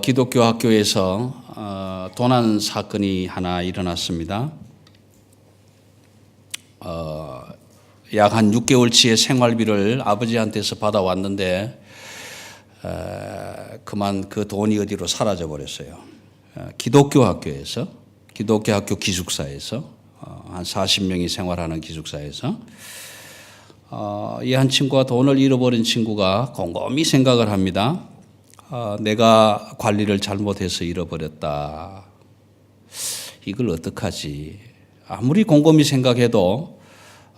기독교 학교에서 도난 사건이 하나 일어났습니다. 약 한 6개월치의 생활비를 아버지한테서 받아왔는데 그만 그 돈이 어디로 사라져 버렸어요. 기독교 학교에서, 기독교 학교 기숙사에서 한 40명이 생활하는 기숙사에서 이 한 친구가 돈을 잃어버린 친구가 곰곰이 생각을 합니다. 내가 관리를 잘못해서 잃어버렸다. 이걸 어떡하지? 아무리 곰곰이 생각해도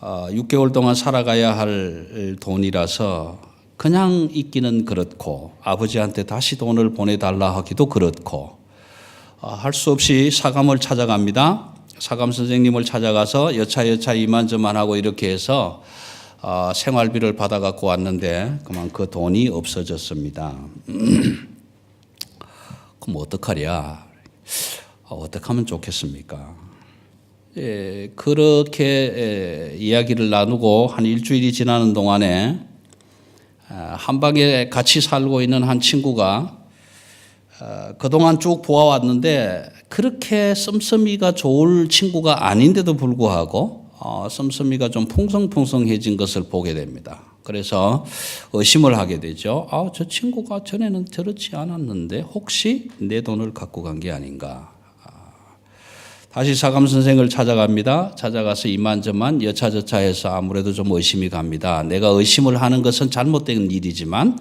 6개월 동안 살아가야 할 돈이라서 그냥 있기는 그렇고 아버지한테 다시 돈을 보내달라 하기도 그렇고 할 수 없이 사감을 찾아갑니다. 사감 선생님을 찾아가서 여차 이만저만하고 이렇게 해서 생활비를 받아갖고 왔는데 그만 그 돈이 없어졌습니다. 그럼 어떡하랴? 어떻게 하면 좋겠습니까? 그렇게 이야기를 나누고 한 일주일이 지나는 동안에 한 방에 같이 살고 있는 한 친구가 그동안 쭉 보아왔는데 그렇게 씀씀이가 좋을 친구가 아닌데도 불구하고 씀씀이가 좀 풍성풍성해진 것을 보게 됩니다. 그래서 의심을 하게 되죠. 저 친구가 전에는 저렇지 않았는데 혹시 내 돈을 갖고 간 게 아닌가. 다시 사감 선생을 찾아갑니다. 찾아가서 이만저만 여차저차해서 아무래도 좀 의심이 갑니다. 내가 의심을 하는 것은 잘못된 일이지만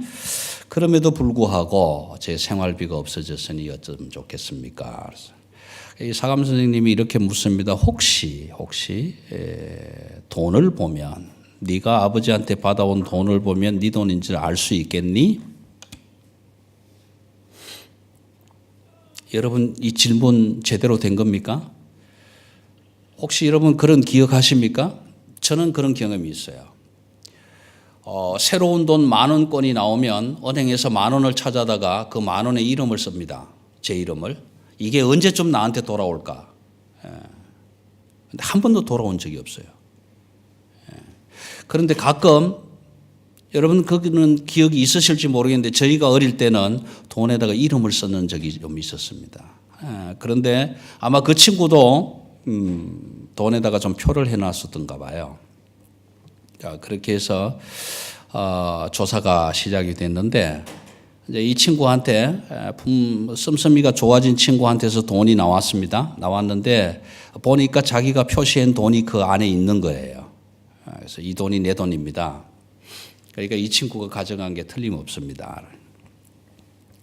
그럼에도 불구하고 제 생활비가 없어졌으니 어쩌면 좋겠습니까? 이 사감 선생님이 이렇게 묻습니다. 혹시 돈을 보면 네가 아버지한테 받아온 돈을 보면 네 돈인 줄 알 수 있겠니? 여러분 이 질문 제대로 된 겁니까? 혹시 여러분 그런 기억하십니까? 저는 그런 경험이 있어요. 새로운 돈 10,000원권이 나오면 은행에서 10,000원을 찾아다가 그 10,000원의 이름을 씁니다. 제 이름을. 이게 언제쯤 나한테 돌아올까? 근데 한 번도 돌아온 적이 없어요. 그런데 가끔 여러분 거기는 기억이 있으실지 모르겠는데 저희가 어릴 때는 돈에다가 이름을 썼는 적이 좀 있었습니다. 그런데 아마 그 친구도 돈에다가 좀 표를 해놨었던가 봐요. 그렇게 해서 조사가 시작이 됐는데 이제 이 친구한테 씀씀이가 좋아진 친구한테서 돈이 나왔는데 보니까 자기가 표시한 돈이 그 안에 있는 거예요. 그래서 이 돈이 내 돈입니다. 그러니까 이 친구가 가져간 게 틀림없습니다.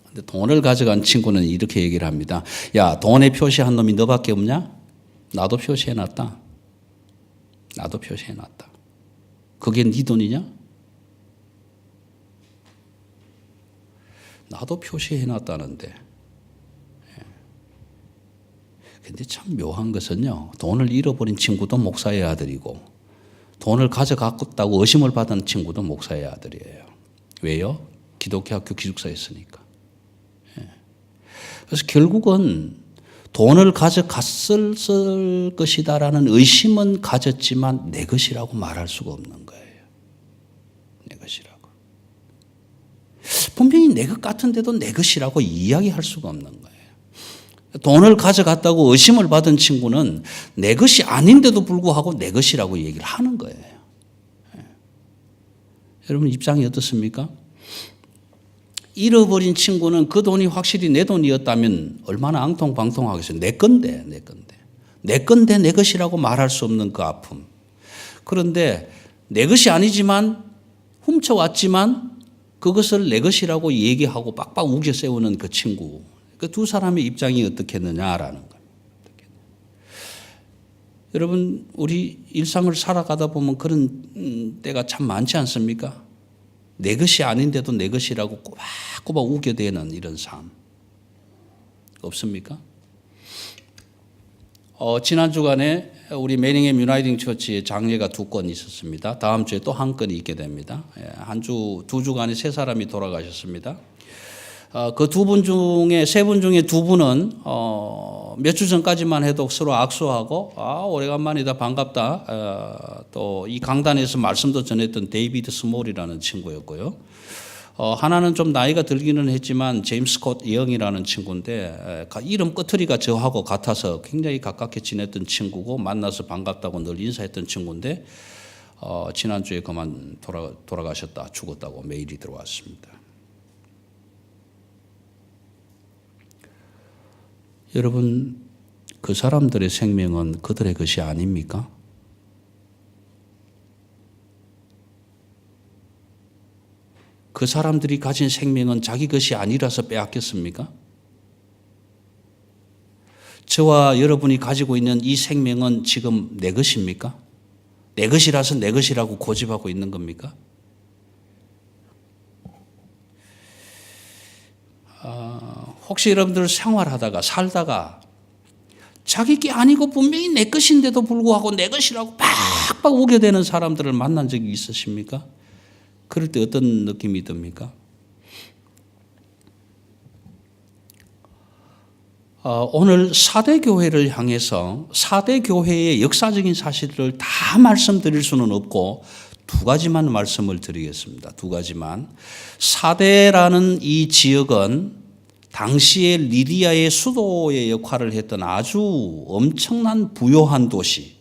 근데 돈을 가져간 친구는 이렇게 얘기를 합니다. 야, 돈에 표시한 놈이 너밖에 없냐? 나도 표시해놨다. 그게 네 돈이냐? 나도 표시해놨다는데. 근데 참 묘한 것은요. 돈을 잃어버린 친구도 목사의 아들이고 돈을 가져갔다고 의심을 받은 친구도 목사의 아들이에요. 왜요? 기독교 학교 기숙사에 있으니까. 그래서 결국은 돈을 가져갔을 것이다라는 의심은 가졌지만 내 것이라고 말할 수가 없는 거예요. 내 것이라고. 분명히 내 것 같은데도 내 것이라고 이야기할 수가 없는 거예요. 돈을 가져갔다고 의심을 받은 친구는 내 것이 아닌데도 불구하고 내 것이라고 얘기를 하는 거예요. 여러분 입장이 어떻습니까? 잃어버린 친구는 그 돈이 확실히 내 돈이었다면 얼마나 앙통방통하겠어요. 내 건데. 내 건데 내 것이라고 말할 수 없는 그 아픔. 그런데 내 것이 아니지만 훔쳐왔지만 그것을 내 것이라고 얘기하고 빡빡 우겨 세우는 그 친구. 그 두 사람의 입장이 어떻겠느냐라는 겁니다. 여러분 우리 일상을 살아가다 보면 그런 때가 참 많지 않습니까? 내 것이 아닌데도 내 것이라고 꼬박꼬박 우겨대는 이런 삶 없습니까? 지난 주간에 우리 매닝햄 유나이팅 처치에 장례가 2건 있었습니다. 다음 주에 또 한 건이 있게 됩니다. 두 주간에 3사람이 돌아가셨습니다. 그 3분 중에 2분은 몇 주 전까지만 해도 서로 악수하고 오래간만이다 반갑다 또 이 강단에서 말씀도 전했던 데이비드 스몰이라는 친구였고요. 하나는 좀 나이가 들기는 했지만 제임스 콧 영이라는 친구인데 이름 끄트리가 저하고 같아서 굉장히 가깝게 지냈던 친구고 만나서 반갑다고 늘 인사했던 친구인데 지난주에 그만 돌아가셨다 죽었다고 메일이 들어왔습니다. 여러분 그 사람들의 생명은 그들의 것이 아닙니까? 그 사람들이 가진 생명은 자기 것이 아니라서 빼앗겼습니까? 저와 여러분이 가지고 있는 이 생명은 지금 내 것입니까? 내 것이라서 내 것이라고 고집하고 있는 겁니까? 혹시 여러분들 생활하다가 살다가 자기 게 아니고 분명히 내 것인데도 불구하고 내 것이라고 팍팍 우겨대는 사람들을 만난 적이 있으십니까? 그럴 때 어떤 느낌이 듭니까? 오늘 4대 교회를 향해서 4대 교회의 역사적인 사실을 다 말씀드릴 수는 없고 두 가지만 말씀을 드리겠습니다. 두 가지만. 4대라는 이 지역은 당시에 리디아의 수도의 역할을 했던 아주 엄청난 부유한 도시,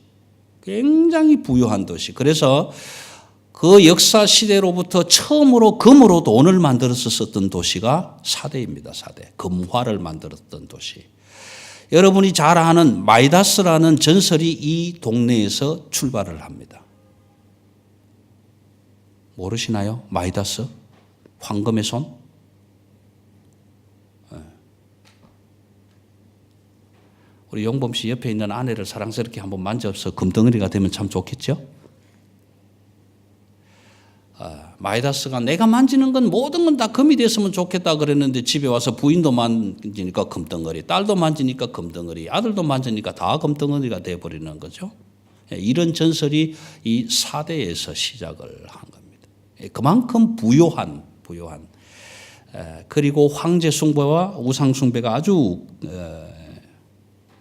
굉장히 부유한 도시. 그래서 그 역사 시대로부터 처음으로 금으로 돈을 만들어서 썼던 도시가 4대입니다. 4대. 금화를 만들었던 도시. 여러분이 잘 아는 마이다스라는 전설이 이 동네에서 출발을 합니다. 모르시나요? 마이다스? 황금의 손? 우리 용범 씨 옆에 있는 아내를 사랑스럽게 한번 만져서 금덩어리가 되면 참 좋겠죠? 마이다스가 내가 만지는 건 모든 건 다 금이 됐으면 좋겠다 그랬는데 집에 와서 부인도 만지니까 금덩어리, 딸도 만지니까 금덩어리, 아들도 만지니까 다 금덩어리가 돼버리는 거죠. 이런 전설이 이 4대에서 시작을 한 겁니다. 그만큼 부요한 그리고 황제 숭배와 우상 숭배가 아주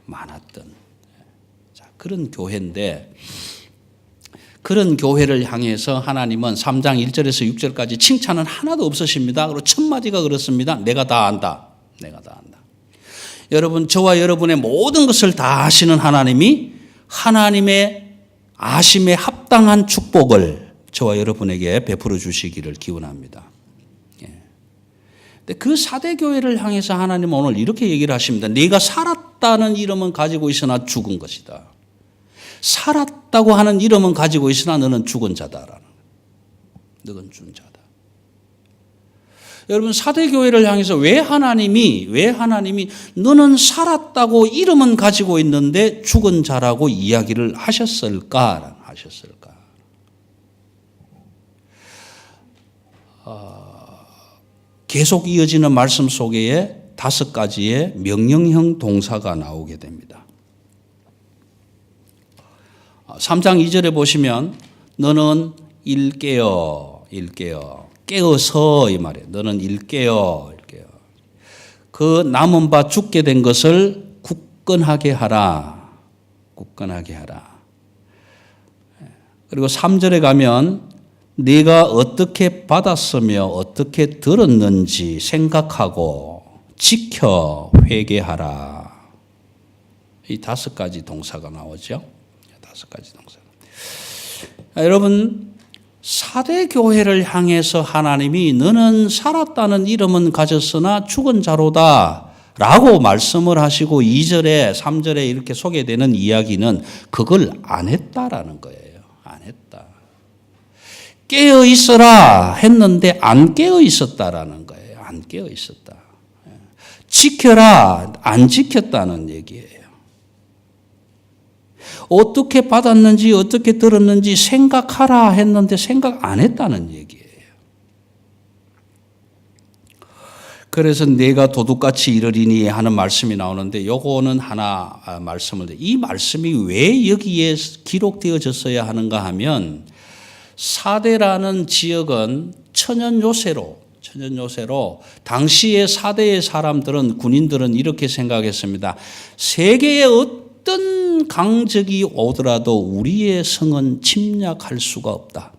많았던 그런 교회인데 그런 교회를 향해서 하나님은 3장 1절에서 6절까지 칭찬은 하나도 없으십니다. 그리고 첫 마디가 그렇습니다. 내가 다 안다. 내가 다 안다. 여러분 저와 여러분의 모든 것을 다 아시는 하나님이 하나님의 아심에 합당한 축복을 저와 여러분에게 베풀어 주시기를 기원합니다. 근데 그 4대 교회를 향해서 하나님은 오늘 이렇게 얘기를 하십니다. 네가 살았다는 이름은 가지고 있으나 죽은 것이다. 살았다고 하는 이름은 가지고 있으나 너는 죽은 자다라는. 너는 죽은 자다. 여러분 4대 교회를 향해서 왜 하나님이 너는 살았다고 이름은 가지고 있는데 죽은 자라고 이야기를 하셨을까? 계속 이어지는 말씀 속에 5가지의 명령형 동사가 나오게 됩니다. 3장 2절에 보시면 너는 일깨어 깨어서 이 말이에요. 너는 일깨어 그 남은 바 죽게 된 것을 굳건하게 하라. 그리고 3절에 가면 네가 어떻게 받았으며 어떻게 들었는지 생각하고 지켜 회개하라. 이 5가지 동사가 나오죠. 5가지 동사. 여러분 4대 교회를 향해서 하나님이 너는 살았다는 이름은 가졌으나 죽은 자로다 라고 말씀을 하시고 2절에 3절에 이렇게 소개되는 이야기는 그걸 안 했다라는 거예요. 안 했다. 깨어 있어라 했는데 안 깨어 있었다라는 거예요. 안 깨어 있었다. 지켜라 안 지켰다는 얘기예요. 어떻게 받았는지 어떻게 들었는지 생각하라 했는데 생각 안 했다는 얘기예요. 그래서 내가 도둑같이 이르리니 하는 말씀이 나오는데 요거는 하나 말씀을 드려요. 이 말씀이 왜 여기에 기록되어졌어야 하는가 하면 4대라는 지역은 천연 요새로 당시의 4대의 사람들은 군인들은 이렇게 생각했습니다. 세계의 어떤 강적이 오더라도 우리의 성은 침략할 수가 없다.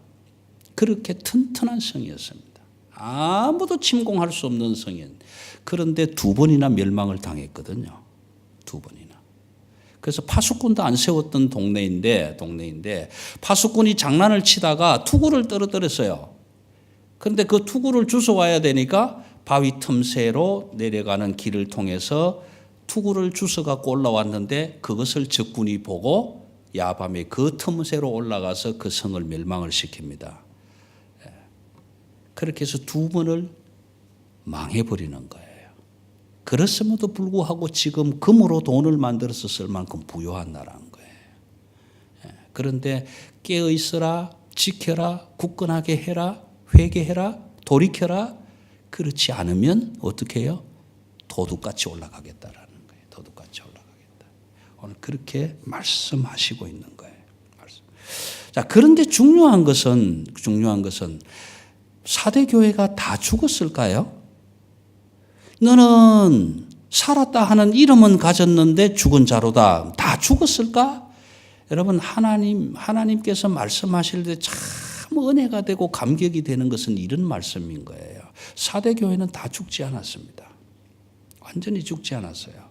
그렇게 튼튼한 성이었습니다. 아무도 침공할 수 없는 성인. 그런데 2번이나 멸망을 당했거든요. 2번이나. 그래서 파수꾼도 안 세웠던 동네인데 파수꾼이 장난을 치다가 투구를 떨어뜨렸어요. 그런데 그 투구를 주워와야 되니까 바위 틈새로 내려가는 길을 통해서 투구를 주워갖고 올라왔는데 그것을 적군이 보고 야밤에 그 틈새로 올라가서 그 성을 멸망을 시킵니다. 그렇게 해서 2번을 망해버리는 거예요. 그렇음에도 불구하고 지금 금으로 돈을 만들어서 쓸 만큼 부유한 나라인 거예요. 그런데 깨어있어라, 지켜라, 굳건하게 해라, 회개해라, 돌이켜라. 그렇지 않으면 어떻게 해요? 도둑같이 올라가겠다라는 거예요. 도둑같이 올라가겠다. 오늘 그렇게 말씀하시고 있는 거예요. 자, 그런데 중요한 것은 사대교회가 다 죽었을까요? 너는 살았다 하는 이름은 가졌는데 죽은 자로다. 다 죽었을까? 여러분, 하나님께서 말씀하실 때 참 은혜가 되고 감격이 되는 것은 이런 말씀인 거예요. 사대교회는 다 죽지 않았습니다. 완전히 죽지 않았어요.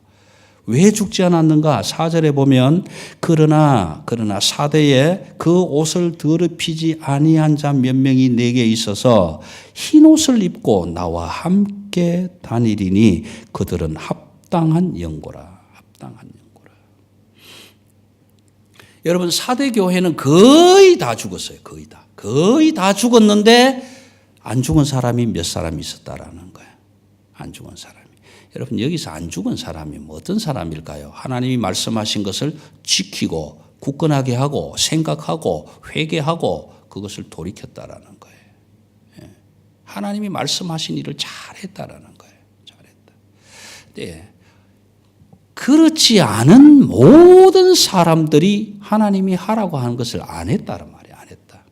왜 죽지 않았는가? 4절에 보면 그러나 사대에 그 옷을 더럽히지 아니한 자 몇 명이 내게 있어서 흰 옷을 입고 나와 함께 다니리니 그들은 합당한 영고라. 여러분, 사대교회는 거의 다 죽었어요. 거의 다 죽었는데 안 죽은 사람이 몇 사람이 있었다라는 거예요. 안 죽은 사람이. 여러분, 여기서 안 죽은 사람이 어떤 사람일까요? 하나님이 말씀하신 것을 지키고 굳건하게 하고 생각하고 회개하고 그것을 돌이켰다라는 거예요. 하나님이 말씀하신 일을 잘했다라는 거예요. 잘했다. 네. 그렇지 않은 모든 사람들이 하나님이 하라고 하는 것을 안 했다는 말이에요. 안 했다.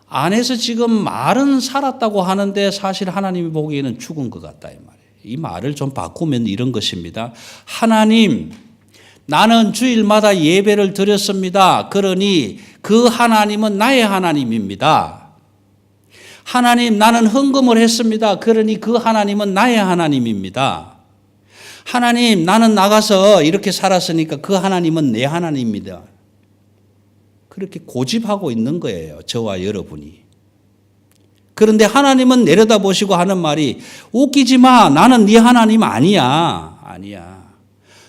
안 해서 지금 말은 살았다고 하는데 사실 하나님이 보기에는 죽은 것 같다 이 말이에요. 이 말을 좀 바꾸면 이런 것입니다. 하나님, 나는 주일마다 예배를 드렸습니다. 그러니 그 하나님은 나의 하나님입니다. 하나님, 나는 헌금을 했습니다. 그러니 그 하나님은 나의 하나님입니다. 하나님, 나는 나가서 이렇게 살았으니까 그 하나님은 내 하나님입니다. 그렇게 고집하고 있는 거예요. 저와 여러분이. 그런데 하나님은 내려다보시고 하는 말이 웃기지 마. 나는 네 하나님 아니야.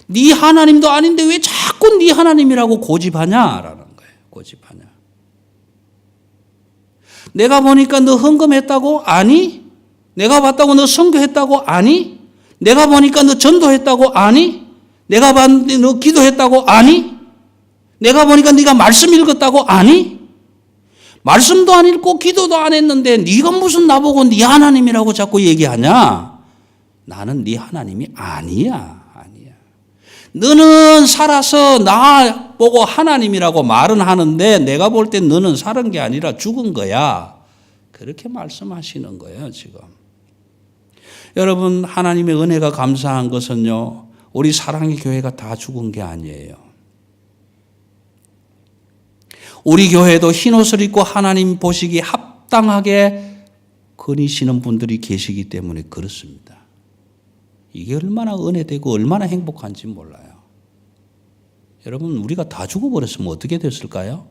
네 하나님도 아닌데 왜 자꾸 네 하나님이라고 고집하냐라는 거예요. 고집하냐. 내가 보니까 너 헌금했다고? 아니. 내가 봤다고 너 선교했다고? 아니. 내가 보니까 너 전도했다고? 아니. 내가 봤는데 너 기도했다고? 아니. 내가 보니까 네가 말씀 읽었다고? 아니. 말씀도 안 읽고 기도도 안 했는데 네가 무슨 나보고 네 하나님이라고 자꾸 얘기하냐? 나는 네 하나님이 아니야. 너는 살아서 나 보고 하나님이라고 말은 하는데 내가 볼 때 너는 살은 게 아니라 죽은 거야. 그렇게 말씀하시는 거예요, 지금. 여러분, 하나님의 은혜가 감사한 것은요, 우리 사랑의 교회가 다 죽은 게 아니에요. 우리 교회도 흰옷을 입고 하나님 보시기에 합당하게 거니시는 분들이 계시기 때문에 그렇습니다. 이게 얼마나 은혜되고 얼마나 행복한지 몰라요. 여러분, 우리가 다 죽어버렸으면 어떻게 됐을까요?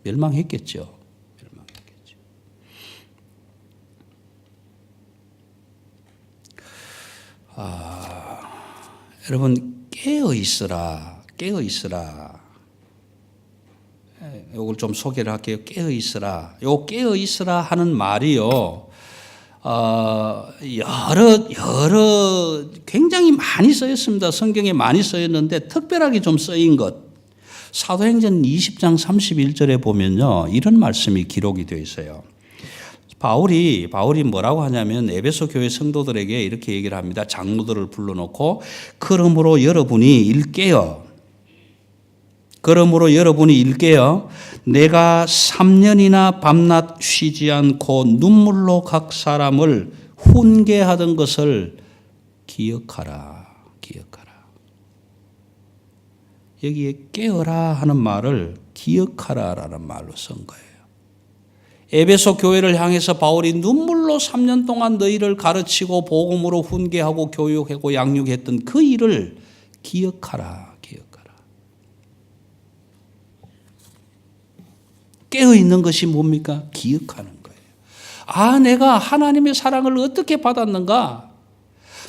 멸망했겠죠. 여러분, 깨어있으라. 요걸 좀 소개를 할게요. 깨어있으라. 요 깨어있으라 하는 말이요. 여러 굉장히 많이 쓰였습니다. 성경에 많이 쓰였는데 특별하게 좀 쓰인 것. 사도행전 20장 31절에 보면요, 이런 말씀이 기록이 되어 있어요. 바울이 뭐라고 하냐면 에베소 교회 성도들에게 이렇게 얘기를 합니다. 장로들을 불러놓고 그러므로 여러분이 일깨어 내가 3년이나 밤낮 쉬지 않고 눈물로 각 사람을 훈계하던 것을 기억하라. 여기에 깨어라 하는 말을 기억하라라는 말로 쓴 거예요. 에베소 교회를 향해서 바울이 눈물로 3년 동안 너희를 가르치고 복음으로 훈계하고 교육하고 양육했던 그 일을 기억하라. 깨어있는 것이 뭡니까? 기억하는 거예요. 내가 하나님의 사랑을 어떻게 받았는가?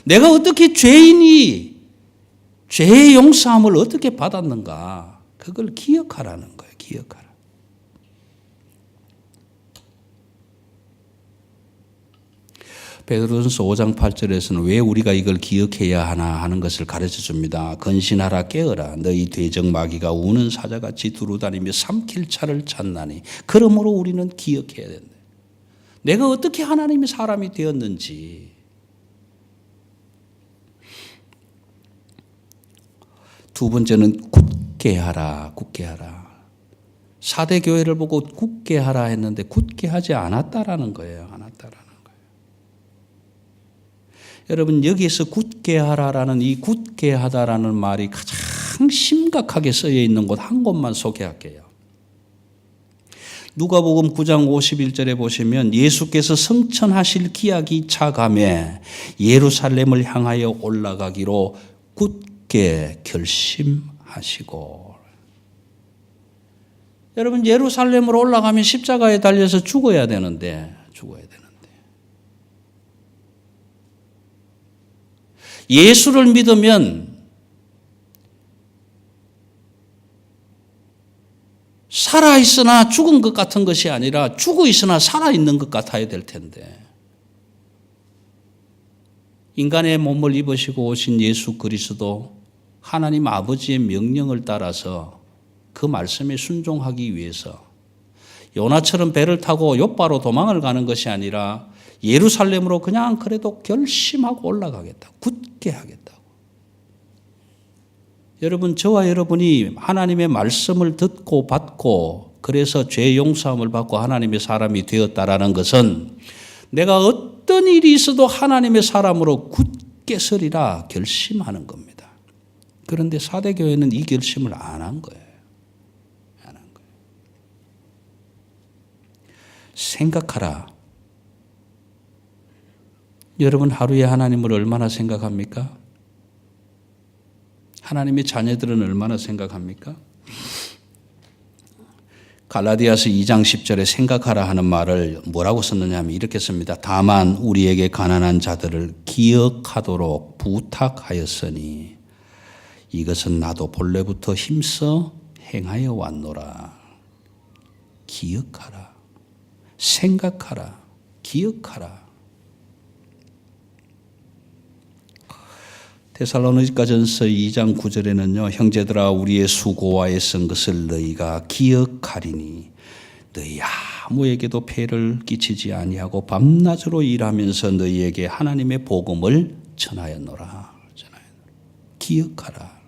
내가 어떻게 죄의 용서함을 어떻게 받았는가? 그걸 기억하라는 거예요. 기억하라. 베드로전서 5장 8절에서는 왜 우리가 이걸 기억해야 하나 하는 것을 가르쳐 줍니다. 근신하라 깨어라. 너희 대적 마귀가 우는 사자같이 두루다니며 삼킬 차를 찾나니. 그러므로 우리는 기억해야 된다. 내가 어떻게 하나님의 사람이 되었는지. 두 번째는 굳게 하라. 굳게 하라. 4대 교회를 보고 굳게 하라 했는데 굳게 하지 않았다라는 거예요. 여러분, 여기에서 굳게 하라라는 이 굳게 하다라는 말이 가장 심각하게 쓰여 있는 곳 한 곳만 소개할게요. 누가복음 9장 51절에 보시면 예수께서 성천하실 기약이 차감해 예루살렘을 향하여 올라가기로 굳게 결심하시고. 여러분, 예루살렘으로 올라가면 십자가에 달려서 죽어야 되는데 예수를 믿으면 살아있으나 죽은 것 같은 것이 아니라 죽어있으나 살아있는 것 같아야 될 텐데, 인간의 몸을 입으시고 오신 예수 그리스도, 하나님 아버지의 명령을 따라서 그 말씀에 순종하기 위해서 요나처럼 배를 타고 욥바로 도망을 가는 것이 아니라 예루살렘으로 그냥 그래도 결심하고 올라가겠다. 굳게 하겠다고. 여러분, 저와 여러분이 하나님의 말씀을 듣고 받고 그래서 죄 용서함을 받고 하나님의 사람이 되었다라는 것은 내가 어떤 일이 있어도 하나님의 사람으로 굳게 서리라 결심하는 겁니다. 그런데 4대 교회는 이 결심을 안 한 거예요. 생각하라. 여러분, 하루에 하나님을 얼마나 생각합니까? 하나님의 자녀들은 얼마나 생각합니까? 갈라디아서 2장 10절에 생각하라 하는 말을 뭐라고 썼느냐 하면 이렇게 씁니다. 다만 우리에게 가난한 자들을 기억하도록 부탁하였으니 이것은 나도 본래부터 힘써 행하여 왔노라. 기억하라. 생각하라. 기억하라. 데살로니가전서 2장 9절에는요. 형제들아 우리의 수고와 애쓴 것을 너희가 기억하리니 너희 아무에게도 폐를 끼치지 아니하고 밤낮으로 일하면서 너희에게 하나님의 복음을 전하였노라. 기억하라.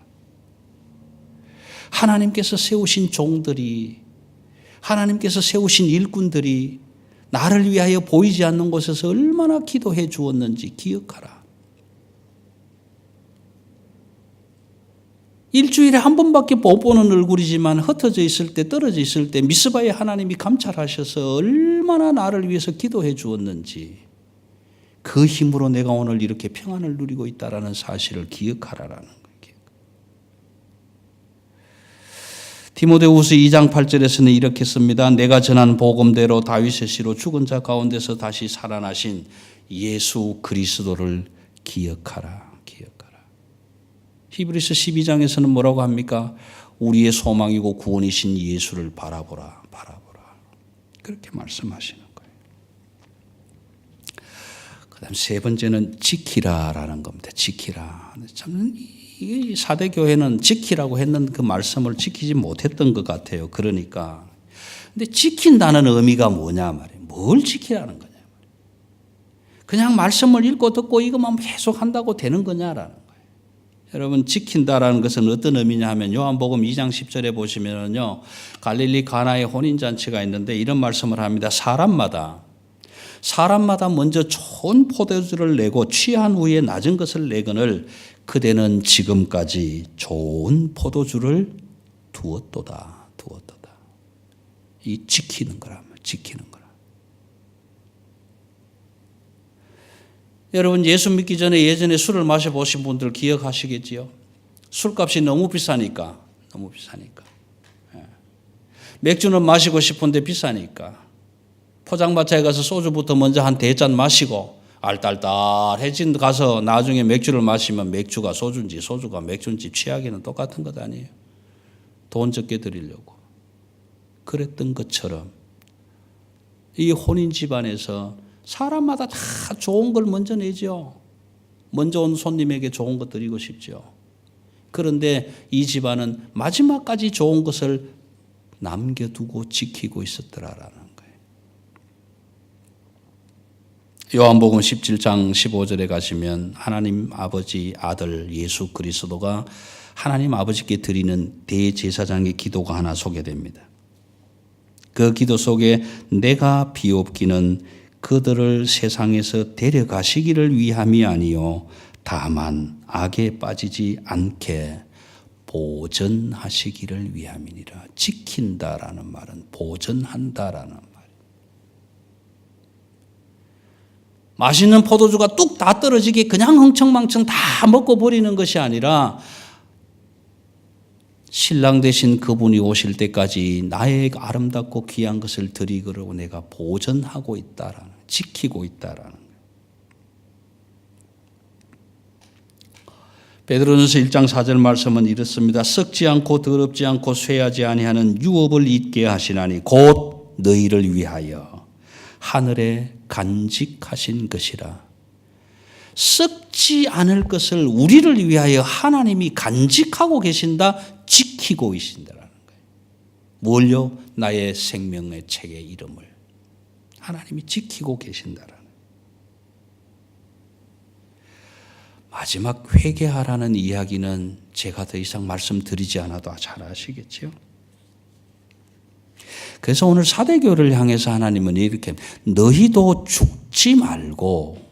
하나님께서 세우신 종들이, 하나님께서 세우신 일꾼들이 나를 위하여 보이지 않는 곳에서 얼마나 기도해 주었는지 기억하라. 일주일에 한 번밖에 못 보는 얼굴이지만 흩어져 있을 때, 떨어져 있을 때 미스바의 하나님이 감찰하셔서 얼마나 나를 위해서 기도해 주었는지, 그 힘으로 내가 오늘 이렇게 평안을 누리고 있다는 사실을 기억하라라는 거예요. 디모데후서 2장 8절에서는 이렇게 씁니다. 내가 전한 복음대로 다윗의 씨로 죽은 자 가운데서 다시 살아나신 예수 그리스도를 기억하라. 히브리서 12장에서는 뭐라고 합니까? 우리의 소망이고 구원이신 예수를 바라보라. 그렇게 말씀하시는 거예요. 그 다음 세 번째는 지키라라는 겁니다. 지키라. 참, 이 4대 교회는 지키라고 했는 그 말씀을 지키지 못했던 것 같아요. 그러니까. 근데 지킨다는 의미가 뭐냐 말이에요. 뭘 지키라는 거냐 말이에요. 그냥 말씀을 읽고 듣고 이것만 계속 한다고 되는 거냐라는 거예요. 여러분, 지킨다라는 것은 어떤 의미냐 하면 요한복음 2장 10절에 보시면요. 갈릴리 가나의 혼인잔치가 있는데 이런 말씀을 합니다. 사람마다 먼저 좋은 포도주를 내고 취한 후에 낮은 것을 내거늘 그대는 지금까지 좋은 포도주를 두었도다. 이 지키는 거라. 여러분 예수 믿기 전에 예전에 술을 마셔보신 분들 기억하시겠지요? 술값이 너무 비싸니까. 맥주는 마시고 싶은데 비싸니까. 포장마차에 가서 소주부터 먼저 한 대잔 마시고 알딸딸해진 가서 나중에 맥주를 마시면 맥주가 소주인지 소주가 맥주인지 취하기는 똑같은 것 아니에요. 돈 적게 드리려고. 그랬던 것처럼 이 혼인 집안에서 사람마다 다 좋은 걸 먼저 내죠. 먼저 온 손님에게 좋은 것 드리고 싶죠. 그런데 이 집안은 마지막까지 좋은 것을 남겨두고 지키고 있었더라라는 거예요. 요한복음 17장 15절에 가시면 하나님 아버지 아들 예수 그리스도가 하나님 아버지께 드리는 대제사장의 기도가 하나 소개됩니다. 그 기도 속에 내가 비옵기는 그들을 세상에서 데려가시기를 위함이 아니요 다만 악에 빠지지 않게 보전하시기를 위함이니라. 지킨다라는 말은 보전한다라는 말이에요. 맛있는 포도주가 뚝 다 떨어지게 그냥 흥청망청 다 먹고 버리는 것이 아니라 신랑 되신 그분이 오실 때까지 나의 아름답고 귀한 것을 드리기로 내가 보전하고 있다라는, 지키고 있다라는 거예요. 베드로전서 1장 4절 말씀은 이렇습니다. 썩지 않고 더럽지 않고 쇠하지 아니하는 유업을 잊게 하시나니 곧 너희를 위하여 하늘에 간직하신 것이라. 썩지 않을 것을 우리를 위하여 하나님이 간직하고 계신다, 지키고 계신다라는 거예요. 뭘요? 나의 생명의 책의 이름을 하나님이 지키고 계신다라는. 마지막 회개하라는 이야기는 제가 더 이상 말씀드리지 않아도 잘 아시겠죠? 그래서 오늘 사대교를 향해서 하나님은 이렇게 너희도 죽지 말고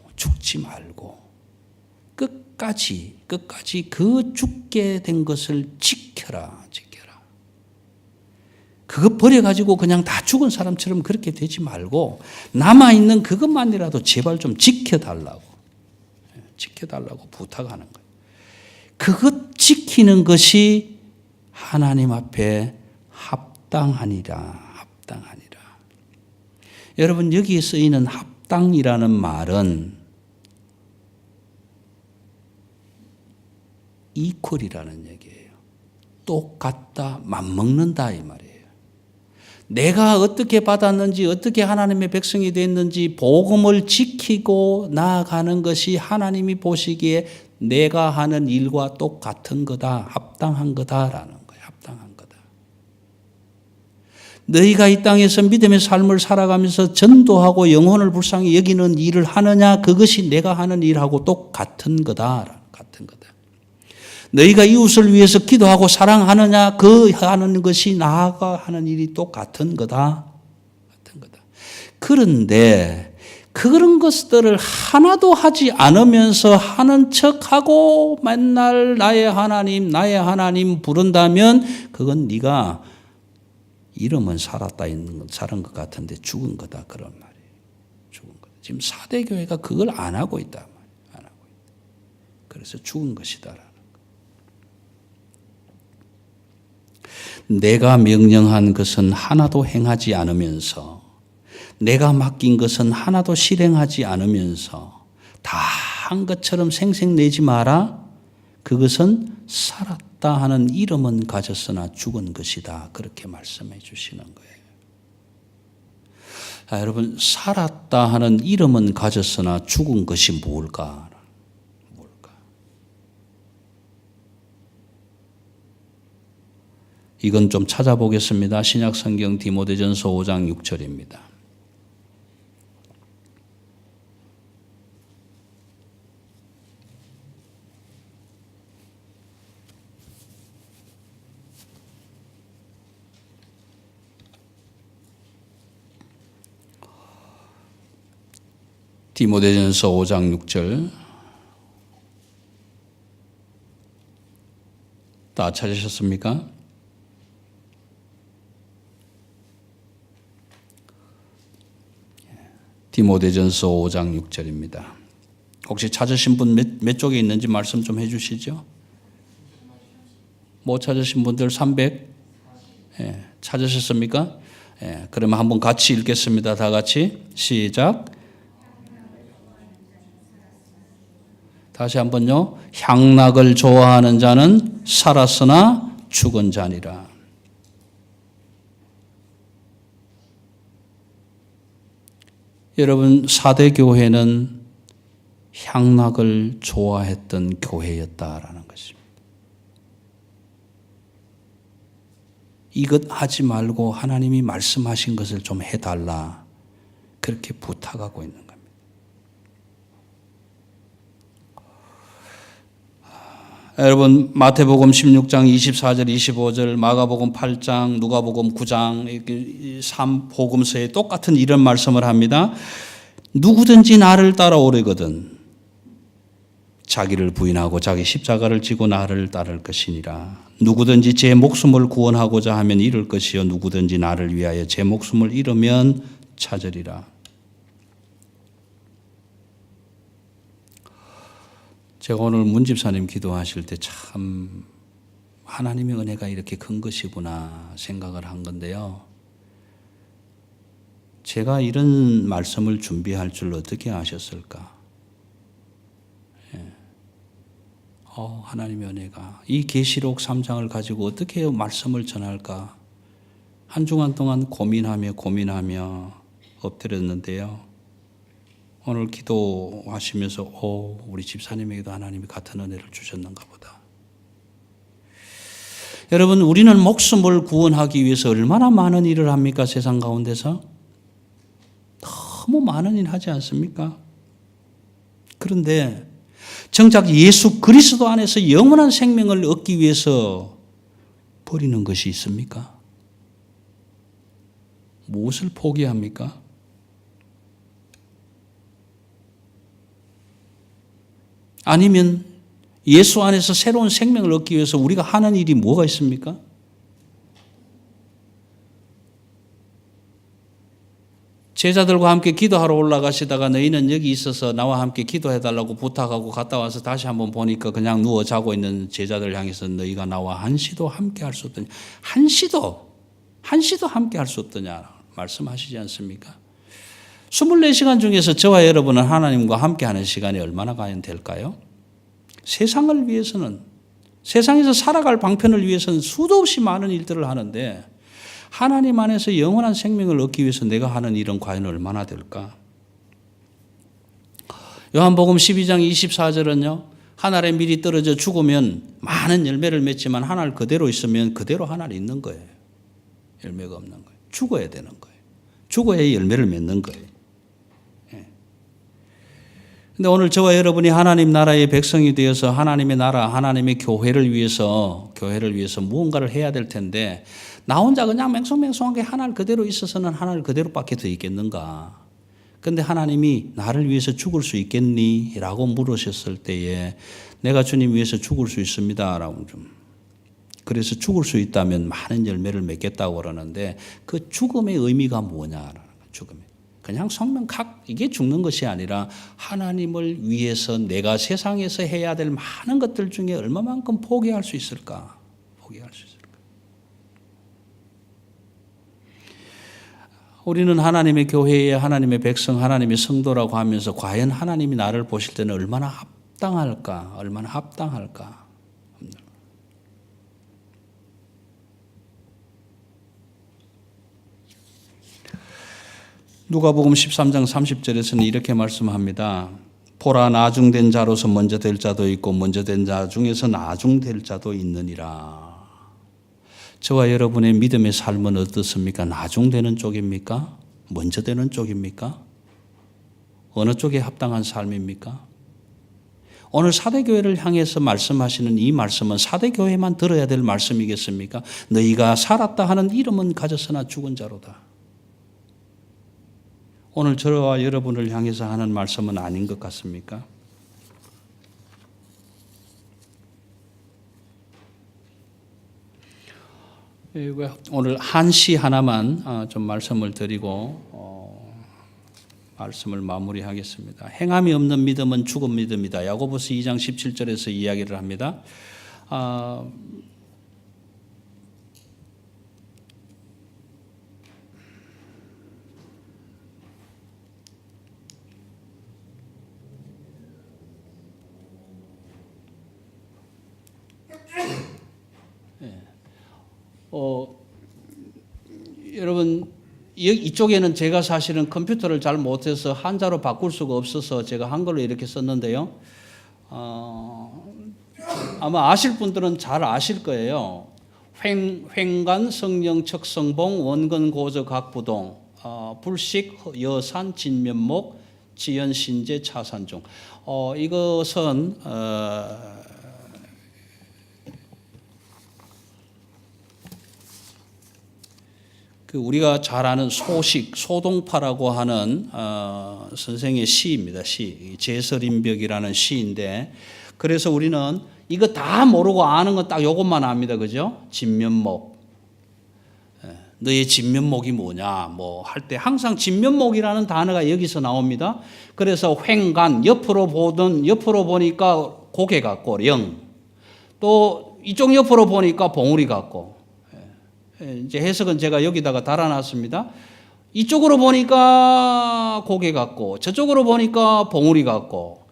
끝까지 그 죽게 된 것을 지켜라. 그거 버려가지고 그냥 다 죽은 사람처럼 그렇게 되지 말고 남아있는 그것만이라도 제발 좀 지켜달라고 부탁하는 거예요. 그것 지키는 것이 하나님 앞에 합당하니라. 여러분 여기에 쓰이는 합당이라는 말은 이퀄이라는 얘기예요. 똑같다, 맞먹는다 이 말이에요. 내가 어떻게 받았는지, 어떻게 하나님의 백성이 됐는지 복음을 지키고 나아가는 것이 하나님이 보시기에 내가 하는 일과 똑같은 거다, 합당한 거다라는 거예요. 합당한 거다. 너희가 이 땅에서 믿음의 삶을 살아가면서 전도하고 영혼을 불쌍히 여기는 일을 하느냐, 그것이 내가 하는 일하고 똑같은 거다. 같은 거다. 너희가 이웃을 위해서 기도하고 사랑하느냐, 그 하는 것이 나가 하는 일이 똑같은 거다. 그런데 그런 것들을 하나도 하지 않으면서 하는 척하고 맨날 나의 하나님 부른다면 그건 네가 이름은 살은 것 같은데 죽은 거다, 그런 말이에요. 죽은 거다. 지금 사대교회가 그걸 안 하고 있다. 그래서 죽은 것이다. 내가 명령한 것은 하나도 행하지 않으면서, 내가 맡긴 것은 하나도 실행하지 않으면서 다 한 것처럼 생색내지 마라. 그것은 살았다 하는 이름은 가졌으나 죽은 것이다. 그렇게 말씀해 주시는 거예요. 자, 여러분, 살았다 하는 이름은 가졌으나 죽은 것이 뭘까? 이건 좀 찾아보겠습니다. 신약성경 디모데전서 5장 6절입니다. 디모데전서 5장 6절 다 찾으셨습니까? 디모데전서 5장 6절입니다. 혹시 찾으신 분 몇 쪽에 있는지 말씀 좀 해주시죠. 못 찾으신 분들 300? 예, 찾으셨습니까? 예, 그러면 한번 같이 읽겠습니다. 다 같이 시작. 다시 한번요. 향락을 좋아하는 자는 살았으나 죽은 자니라. 여러분, 사대교회는 향락을 좋아했던 교회였다라는 것입니다. 이것 하지 말고 하나님이 말씀하신 것을 좀 해달라. 그렇게 부탁하고 있는 겁니다. 여러분, 마태복음 16장 24절 25절, 마가복음 8장, 누가복음 9장 3복음서에 똑같은 이런 말씀을 합니다. 누구든지 나를 따라오려거든 자기를 부인하고 자기 십자가를 지고 나를 따를 것이니라. 누구든지 제 목숨을 구원하고자 하면 잃을 것이요 누구든지 나를 위하여 제 목숨을 잃으면 찾으리라. 제가 오늘 문 집사님 기도하실 때 참 하나님의 은혜가 이렇게 큰 것이구나 생각을 한 건데요. 제가 이런 말씀을 준비할 줄 어떻게 아셨을까? 하나님의 은혜가 이 계시록 3장을 가지고 어떻게 말씀을 전할까? 한 주간 동안 고민하며 엎드렸는데요. 오늘 기도하시면서 우리 집사님에게도 하나님이 같은 은혜를 주셨는가 보다. 여러분, 우리는 목숨을 구원하기 위해서 얼마나 많은 일을 합니까? 세상 가운데서 너무 많은 일 하지 않습니까? 그런데 정작 예수 그리스도 안에서 영원한 생명을 얻기 위해서 버리는 것이 있습니까? 무엇을 포기합니까? 아니면 예수 안에서 새로운 생명을 얻기 위해서 우리가 하는 일이 뭐가 있습니까? 제자들과 함께 기도하러 올라가시다가 너희는 여기 있어서 나와 함께 기도해달라고 부탁하고 갔다 와서 다시 한번 보니까 그냥 누워 자고 있는 제자들 향해서 너희가 나와 한시도 함께 할 수 없더냐. 한시도 함께 할 수 없더냐 말씀하시지 않습니까? 24시간 중에서 저와 여러분은 하나님과 함께하는 시간이 얼마나 과연 될까요? 세상을 위해서는, 세상에서 살아갈 방편을 위해서는 수도 없이 많은 일들을 하는데 하나님 안에서 영원한 생명을 얻기 위해서 내가 하는 일은 과연 얼마나 될까? 요한복음 12장 24절은요. 한 알에 밀이 떨어져 죽으면 많은 열매를 맺지만 한 알 그대로 있으면 그대로 한 알 있는 거예요. 열매가 없는 거예요. 죽어야 되는 거예요. 죽어야 열매를 맺는 거예요. 근데 오늘 저와 여러분이 하나님 나라의 백성이 되어서 하나님의 나라, 하나님의 교회를 위해서 무언가를 해야 될 텐데 나 혼자 그냥 맹성맹성하게 하나를 그대로 있어서는 하나를 그대로밖에 더 있겠는가? 근데 하나님이 나를 위해서 죽을 수 있겠니? 라고 물으셨을 때에 내가 주님 위해서 죽을 수 있습니다. 라고 그래서 죽을 수 있다면 많은 열매를 맺겠다고 그러는데 그 죽음의 의미가 뭐냐라는 거예요. 죽음의. 그냥 성명각 이게 죽는 것이 아니라 하나님을 위해서 내가 세상에서 해야 될 많은 것들 중에 얼마만큼 포기할 수 있을까? 포기할 수 있을까? 우리는 하나님의 교회에 하나님의 백성, 하나님의 성도라고 하면서 과연 하나님이 나를 보실 때는 얼마나 합당할까? 얼마나 합당할까? 누가복음 13장 30절에서는 이렇게 말씀합니다. 보라, 나중된 자로서 먼저 될 자도 있고 먼저 된 자 중에서 나중될 자도 있느니라. 저와 여러분의 믿음의 삶은 어떻습니까? 나중되는 쪽입니까? 먼저 되는 쪽입니까? 어느 쪽에 합당한 삶입니까? 오늘 사대교회를 향해서 말씀하시는 이 말씀은 사대교회만 들어야 될 말씀이겠습니까? 너희가 살았다 하는 이름은 가졌으나 죽은 자로다. 오늘 저와 여러분을 향해서 하는 말씀은 아닌 것 같습니까? 오늘 한 시 하나만 좀 말씀을 드리고 말씀을 마무리하겠습니다. 행함이 없는 믿음은 죽은 믿음이다. 야고보서 2장 17절에서 이야기를 합니다. 여러분 이쪽에는 제가 사실은 컴퓨터를 잘 못해서 한자로 바꿀 수가 없어서 제가 한글로 이렇게 썼는데요. 아마 아실 분들은 잘 아실 거예요. 횡간, 성령, 척성봉, 원근, 고저, 각부동, 불식, 여산, 진면목, 지연, 신제, 차산중. 이것은 우리가 잘 아는 소식, 소동파라고 하는 선생의 시입니다. 시, 제설인벽이라는 시인데, 그래서 우리는 이거 다 모르고 아는 건 딱 요것만 압니다. 그죠? 진면목. 너의 진면목이 뭐냐? 뭐 할 때 항상 진면목이라는 단어가 여기서 나옵니다. 그래서 횡간, 옆으로 보니까 고개 같고, 영. 또 이쪽 옆으로 보니까 봉우리 같고. 이제 해석은 제가 여기다가 달아놨습니다. 이쪽으로 보니까 고개 같고, 저쪽으로 보니까 봉우리 같고,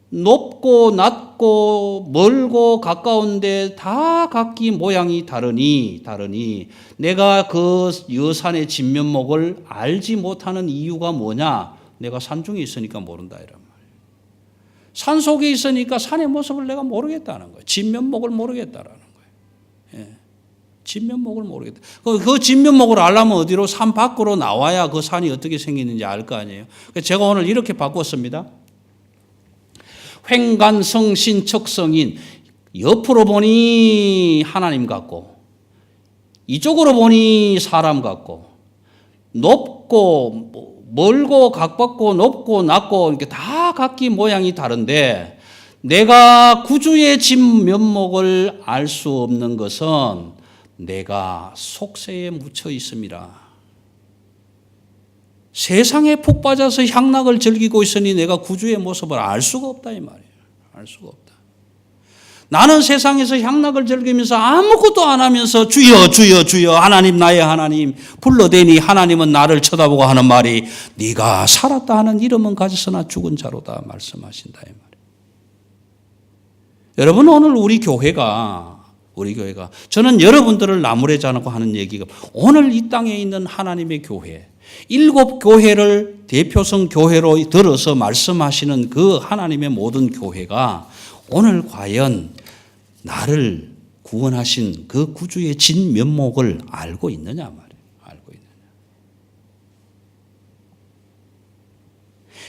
높고 낮고 멀고 가까운데 다 각기 모양이 다르니 내가 그 여산의 진면목을 알지 못하는 이유가 뭐냐? 내가 산중에 있으니까 모른다 이란 말이에요. 산 속에 있으니까 산의 모습을 내가 모르겠다는 거예요. 진면목을 모르겠다라는 거예요. 예. 진면목을 모르겠다. 그 진면목을 알려면 어디로? 산 밖으로 나와야 그 산이 어떻게 생기는지 알 거 아니에요. 제가 오늘 이렇게 바꿨습니다. 횡간, 성신, 척성인. 옆으로 보니 하나님 같고, 이쪽으로 보니 사람 같고, 높고 멀고 각받고 높고 낮고 이렇게 다 각기 모양이 다른데, 내가 구주의 진면목을 알 수 없는 것은 내가 속세에 묻혀 있음이라. 세상에 푹 빠져서 향락을 즐기고 있으니 내가 구주의 모습을 알 수가 없다 이 말이에요. 알 수가 없다. 나는 세상에서 향락을 즐기면서 아무것도 안 하면서 주여 주여 주여 하나님 나의 하나님 불러대니 하나님은 나를 쳐다보고 하는 말이 네가 살았다 하는 이름은 가졌으나 죽은 자로다 말씀하신다 이 말이에요. 여러분 오늘 우리 교회가 저는 여러분들을 나무래지 않고 하는 얘기가 오늘 이 땅에 있는 하나님의 교회 7 교회를 대표성 교회로 들어서 말씀하시는 그 하나님의 모든 교회가 오늘 과연 나를 구원하신 그 구주의 진면목을 알고 있느냐 말이에요. 알고 있느냐.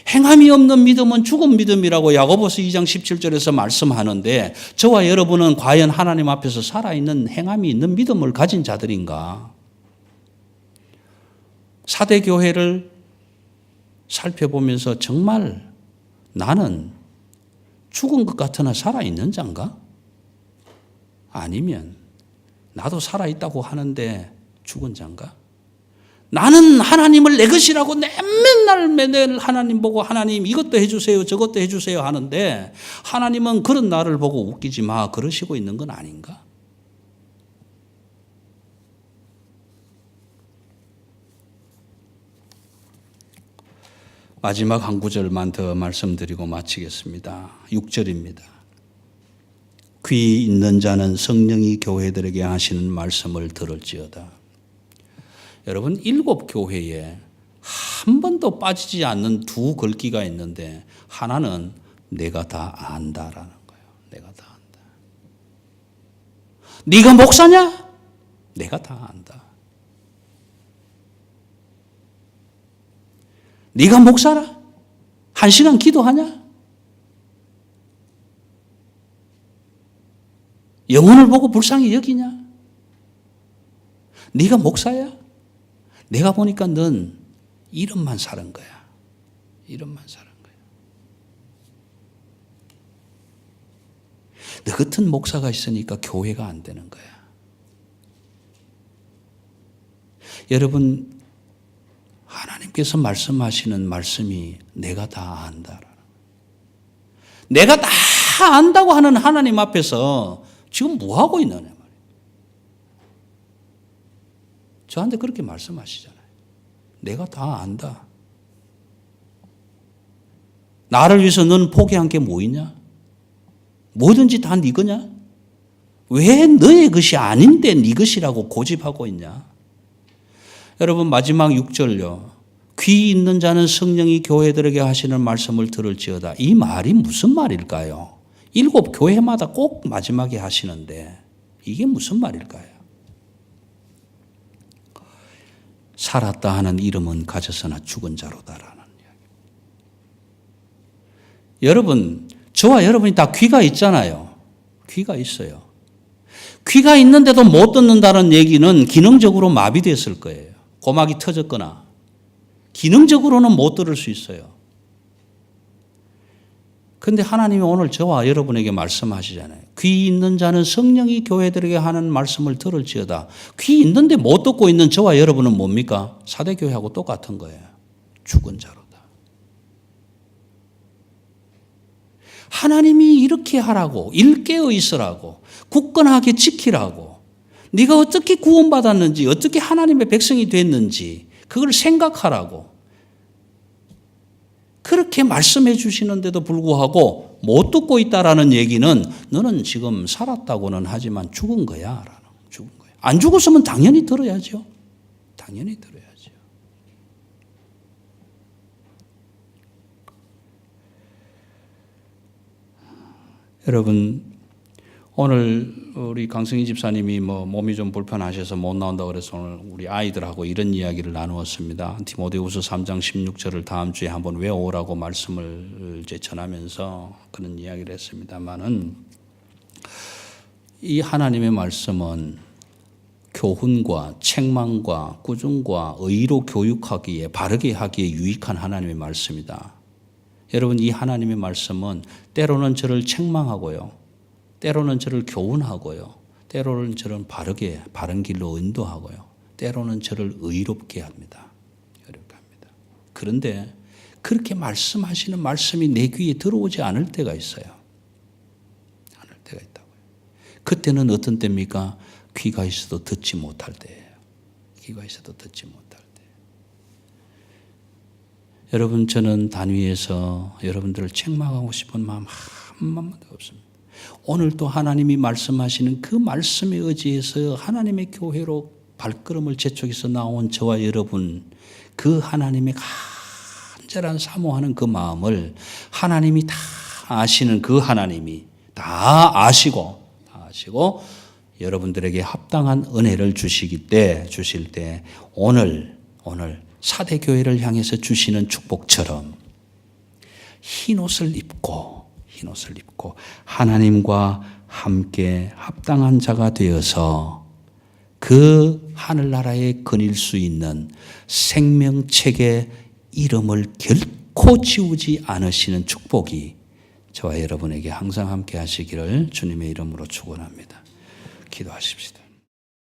행함이 없는 믿음은 죽은 믿음이라고 야고보서 2장 17절에서 말씀하는데 저와 여러분은 과연 하나님 앞에서 살아있는 행함이 있는 믿음을 가진 자들인가? 사대 교회를 살펴보면서 정말 나는 죽은 것 같으나 살아있는 자인가? 아니면 나도 살아있다고 하는데 죽은 자인가? 나는 하나님을 내 것이라고 맨날 하나님 보고 하나님 이것도 해주세요 저것도 해주세요 하는데 하나님은 그런 나를 보고 웃기지 마 그러시고 있는 건 아닌가? 마지막 한 구절만 더 말씀드리고 마치겠습니다. 6절입니다. 귀 있는 자는 성령이 교회들에게 하시는 말씀을 들을지어다. 여러분 7 교회에 한 번도 빠지지 않는 2 글귀가 있는데 하나는 내가 다 안다라는 거예요. 내가 다 안다. 네가 목사냐? 내가 다 안다. 네가 목사라? 1시간 기도하냐? 영혼을 보고 불쌍히 여기냐? 네가 목사야? 내가 보니까 넌 이름만 사는 거야. 이름만 사는 거야. 너 같은 목사가 있으니까 교회가 안 되는 거야. 여러분 하나님께서 말씀하시는 말씀이 내가 다 안다. 내가 다 안다고 하는 하나님 앞에서 지금 뭐 하고 있느냐 말이에요. 저한테 그렇게 말씀하시잖아요. 내가 다 안다. 나를 위해서 너는 포기한 게 뭐 있냐? 뭐든지 다 네 거냐? 왜 너의 것이 아닌데 네 것이라고 고집하고 있냐? 여러분 마지막 6절요. 귀 있는 자는 성령이 교회들에게 하시는 말씀을 들을지어다. 이 말이 무슨 말일까요? 7 교회마다 꼭 마지막에 하시는데 이게 무슨 말일까요? 살았다 하는 이름은 가졌으나 죽은 자로다라는 이야기. 여러분, 저와 여러분이 다 귀가 있잖아요. 귀가 있어요. 귀가 있는데도 못 듣는다는 얘기는 기능적으로 마비됐을 거예요. 고막이 터졌거나 기능적으로는 못 들을 수 있어요. 그런데 하나님이 오늘 저와 여러분에게 말씀하시잖아요. 귀 있는 자는 성령이 교회들에게 하는 말씀을 들을지어다. 귀 있는데 못 듣고 있는 저와 여러분은 뭡니까? 사대교회하고 똑같은 거예요. 죽은 자로다. 하나님이 이렇게 하라고, 일깨어 있으라고, 굳건하게 지키라고, 네가 어떻게 구원받았는지, 어떻게 하나님의 백성이 됐는지 그걸 생각하라고 그렇게 말씀해 주시는데도 불구하고 못 듣고 있다라는 얘기는 너는 지금 살았다고는 하지만 죽은 거야. 죽은 거야. 안 죽었으면 당연히 들어야죠. 당연히 들어야죠. 여러분, 오늘 우리 강승희 집사님이 몸이 좀 불편하셔서 못 나온다고 그래서 오늘 우리 아이들하고 이런 이야기를 나누었습니다. 디모데후서 3장 16절을 다음 주에 한번 외워오라고 말씀을 이제 전하면서 그런 이야기를 했습니다만은 이 하나님의 말씀은 교훈과 책망과 꾸중과 의로 교육하기에 바르게 하기에 유익한 하나님의 말씀이다. 여러분, 이 하나님의 말씀은 때로는 저를 책망하고요. 때로는 저를 교훈하고요. 때로는 저를 바른 길로 인도하고요. 때로는 저를 의롭게 합니다. 의롭게 합니다. 그런데 그렇게 말씀하시는 말씀이 내 귀에 들어오지 않을 때가 있어요. 않을 때가 있다고요. 그때는 어떤 때입니까? 귀가 있어도 듣지 못할 때예요. 귀가 있어도 듣지 못할 때. 여러분, 저는 단위에서 여러분들을 책망하고 싶은 마음 한 마음도 없습니다. 오늘 또 하나님이 말씀하시는 그 말씀에 의지해서 하나님의 교회로 발걸음을 재촉해서 나온 저와 여러분, 그 하나님의 간절한 사모하는 그 마음을 하나님이 다 아시는 그 하나님이 다 아시고 여러분들에게 합당한 은혜를 주실 때 오늘 사대교회를 향해서 주시는 축복처럼 흰 옷을 입고 하나님과 함께 합당한 자가 되어서 그 하늘나라에 거닐 수 있는 생명책의 이름을 결코 지우지 않으시는 축복이 저와 여러분에게 항상 함께 하시기를 주님의 이름으로 축원합니다. 기도하십시다.